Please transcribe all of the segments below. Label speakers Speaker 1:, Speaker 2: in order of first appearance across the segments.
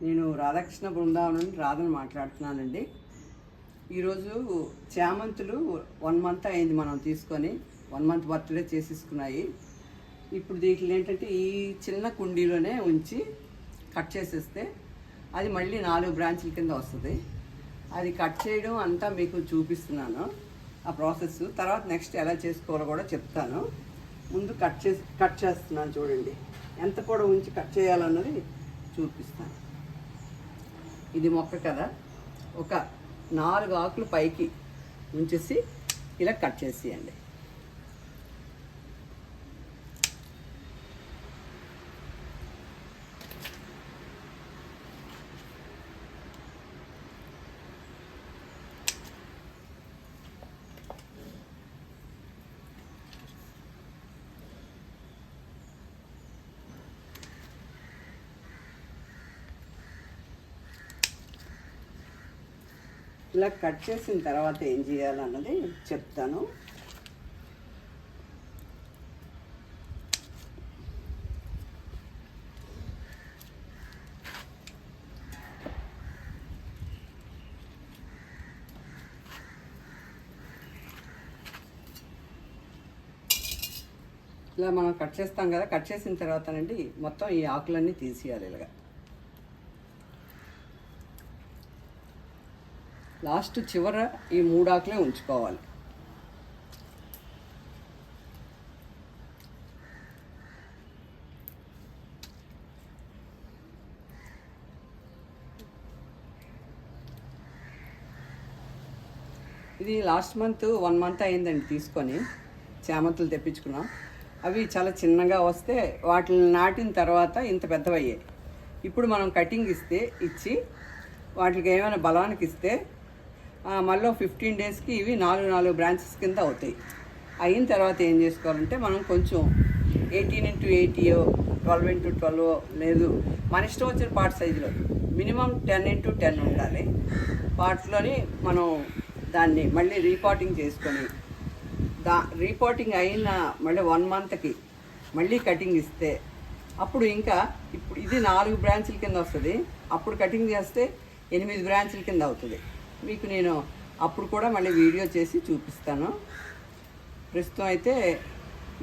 Speaker 1: నేను రాధాకృష్ణ బృందావనం నుండి రాధను మాట్లాడుతున్నానండి. ఈరోజు చామంతులు 1 మంత్ అయింది మనం తీసుకొని, 1 మంత్ బర్త్డే చేసేసుకున్నాయి. ఇప్పుడు దీంట్లో ఏంటంటే ఈ చిన్న కుండీలోనే ఉంచి కట్ చేసేస్తే అది మళ్ళీ 4 బ్రాంచ్ల కింద వస్తుంది. అది కట్ చేయడం అంతా మీకు చూపిస్తున్నాను, ఆ ప్రాసెస్. తర్వాత నెక్స్ట్ ఎలా చేసుకోవాలో కూడా చెప్తాను. ముందు కట్ చేస్తున్నాను. చూడండి ఎంత కూడా ఉంచి కట్ చేయాలన్నది చూపిస్తాను. ఇది మొక్క కదా, ఒక 4 ఆకులు పైకి ఉంచేసి ఇలా కట్ చేసేయండి. ఇలా కట్ చేసిన తర్వాత ఏం చేయాలన్నది చెప్తాను. ఇలా మనం కట్ చేస్తాం కదా, కట్ చేసిన తర్వాతనండి మొత్తం ఈ ఆకులన్నీ తీసేయాలి. ఇలాగా లాస్ట్ చివర ఈ 3 ఆకులే ఉంచుకోవాలి. ఇది లాస్ట్ మంత్ 1 మంత్ అయిందండి తీసుకొని, చామంతులు తెప్పించుకున్నాం. అవి చాలా చిన్నగా వస్తే వాటిని నాటిన తర్వాత ఇంత పెద్దవయ్యాయి. ఇప్పుడు మనం కటింగ్ ఇచ్చి వాటికి ఏమైనా బలానికి ఇస్తే మళ్ళీ 15 డేస్కి ఇవి 4 బ్రాంచెస్ కింద అవుతాయి. అయిన తర్వాత ఏం చేసుకోవాలంటే మనం కొంచెం 18x80 12x12 లేదు, మన ఇష్టం వచ్చిన పార్ట్ సైజులో మినిమం 10x10 ఉండాలి. పార్ట్లోని మనం దాన్ని మళ్ళీ రీపాటింగ్ చేసుకొని రీపాటింగ్ అయిన మళ్ళీ 1 మంత్కి మళ్ళీ కటింగ్ ఇస్తే అప్పుడు ఇప్పుడు ఇది 4 బ్రాంచ్ల కింద వస్తుంది. అప్పుడు కటింగ్ చేస్తే 8 బ్రాంచ్ల కింద అవుతుంది. మీకు నేను అప్పుడు కూడా మళ్ళీ వీడియో చేసి చూపిస్తాను. ప్రస్తుతం అయితే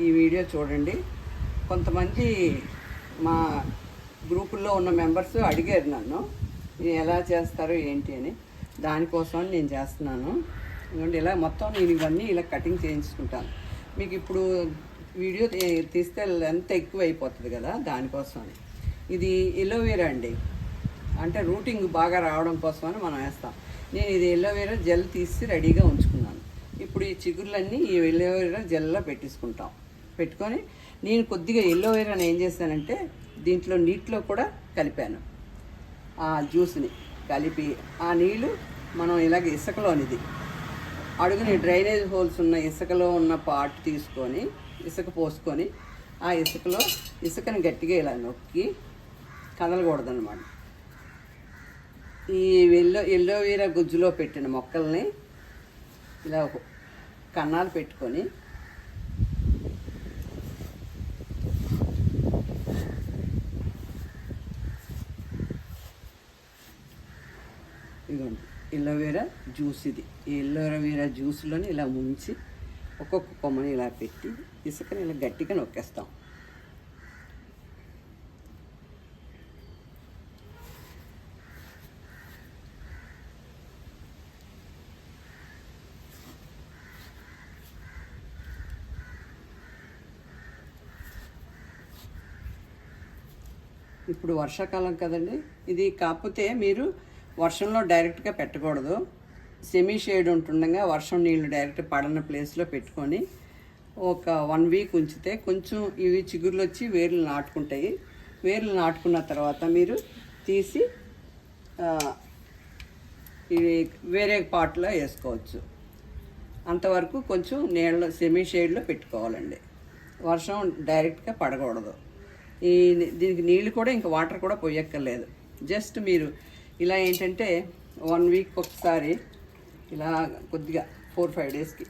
Speaker 1: ఈ వీడియో చూడండి. కొంతమంది మా గ్రూపుల్లో ఉన్న మెంబర్స్ అడిగారు నన్ను ఎలా చేస్తారు ఏంటి అని. దానికోసం నేను చేస్తున్నాను. ఎందుకంటే ఇలా మొత్తం నేను ఇవన్నీ ఇలా కటింగ్ చేయించుకుంటాను. మీకు ఇప్పుడు వీడియో తీస్తే లెంత్ ఎక్కువ అయిపోతుంది కదా, దానికోసమని. ఇది ఎలోవేరా అండి, అంటే రూటింగ్ బాగా రావడం కోసమని మనం వేస్తాం. నేను ఇది ఎలోవేరా జెల్ తీసి రెడీగా ఉంచుకున్నాను. ఇప్పుడు ఈ చిగుర్లన్నీ ఈ ఎలోవేరా జెల్లో పెట్టుకొని నేను కొద్దిగా ఎలోవేరాని ఏం చేశానంటే దీంట్లో నీటిలో కూడా కలిపాను. ఆ జ్యూస్ని కలిపి ఆ నీళ్ళు మనం ఇలాగ ఇసుకలోనిది అడుగుని డ్రైనేజ్ హోల్స్ ఉన్న ఇసుకలో ఉన్న పార్ట్ తీసుకొని ఇసుక పోసుకొని ఆ ఇసుకని గట్టిగా ఇలా నొక్కి కదలకూడదన్నమాట. ఈ ఎల్లోవేరా గుజ్జులో పెట్టిన మొక్కల్ని ఇలా కన్నాలు పెట్టుకొని ఇదిగోండి ఎల్లోవేరా జ్యూస్. ఇది ఈ ఎల్లోవేరా జ్యూస్లోని ఇలా ముంచి ఒక్కొక్క కొమ్మని ఇలా పెట్టి ఇసుకని ఇలా గట్టిగా నొక్కేస్తాం. ఇప్పుడు వర్షాకాలం కదండి ఇది, కాకపోతే మీరు వర్షంలో డైరెక్ట్గా పెట్టకూడదు. సెమీ షేడ్ ఉంటుండగా వర్షం నీళ్ళు డైరెక్ట్ పడన ప్లేస్లో పెట్టుకొని ఒక 1 వీక్ ఉంచితే కొంచెం ఇవి చిగుర్లు వచ్చి వేర్లు నాటుకుంటాయి. వేర్లు నాటుకున్న తర్వాత మీరు తీసి ఇవి వేరే పాట్లో వేసుకోవచ్చు. అంతవరకు కొంచెం నీళ్ళ సెమీ షేడ్లో పెట్టుకోవాలండి. వర్షం డైరెక్ట్గా పడకూడదు. దీనికి నీళ్ళు కూడా ఇంకా వాటర్ కూడా పోయక్కర్లేదు. జస్ట్ మీరు ఇలా ఏంటంటే 1 వీక్ ఒకసారి ఇలా కొద్దిగా 4-5 డేస్కి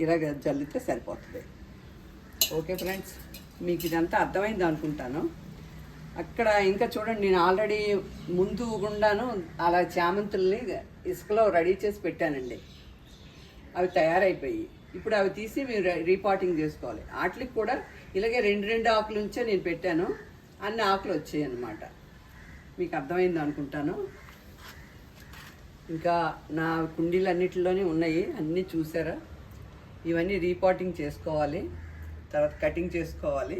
Speaker 1: ఇలాగ జల్లితే సరిపోతుంది. ఓకే ఫ్రెండ్స్, మీకు ఇదంతా అర్థమైంది అనుకుంటాను. అక్కడ ఇంకా చూడండి, నేను ఆల్రెడీ ముందు గుండాను అలా చామంతుల్ని ఇసుకలో రెడీ చేసి పెట్టానండి. అవి తయారైపోయి ఇప్పుడు అవి తీసి మీరు రీపాటింగ్ చేసుకోవాలి. వాటికి కూడా ఇలాగే రెండు ఆకుల నుంచే నేను పెట్టాను, అన్ని ఆకులు వచ్చాయి అన్నమాట. మీకు అర్థమైంది అనుకుంటాను. ఇంకా నా కుండీలన్నిటిలోనే ఉన్నాయి, అన్నీ చూసారా. ఇవన్నీ రీపాటింగ్ చేసుకోవాలి, తర్వాత కటింగ్ చేసుకోవాలి.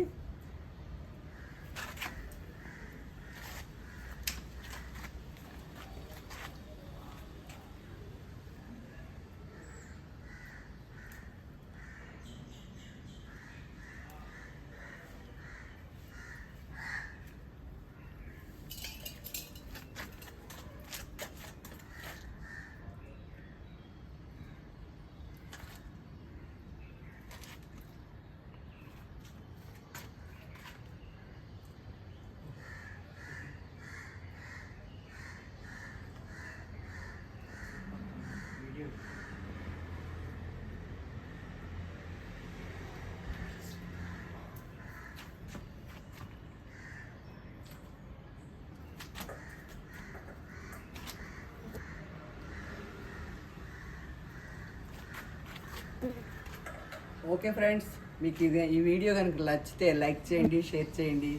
Speaker 1: ఓకే ఫ్రెండ్స్, మీకు ఈ వీడియో కనుక నచ్చితే లైక్ చేయండి, షేర్ చేయండి,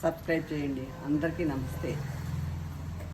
Speaker 1: సబ్స్క్రైబ్ చేయండి. అందరికీ నమస్తే.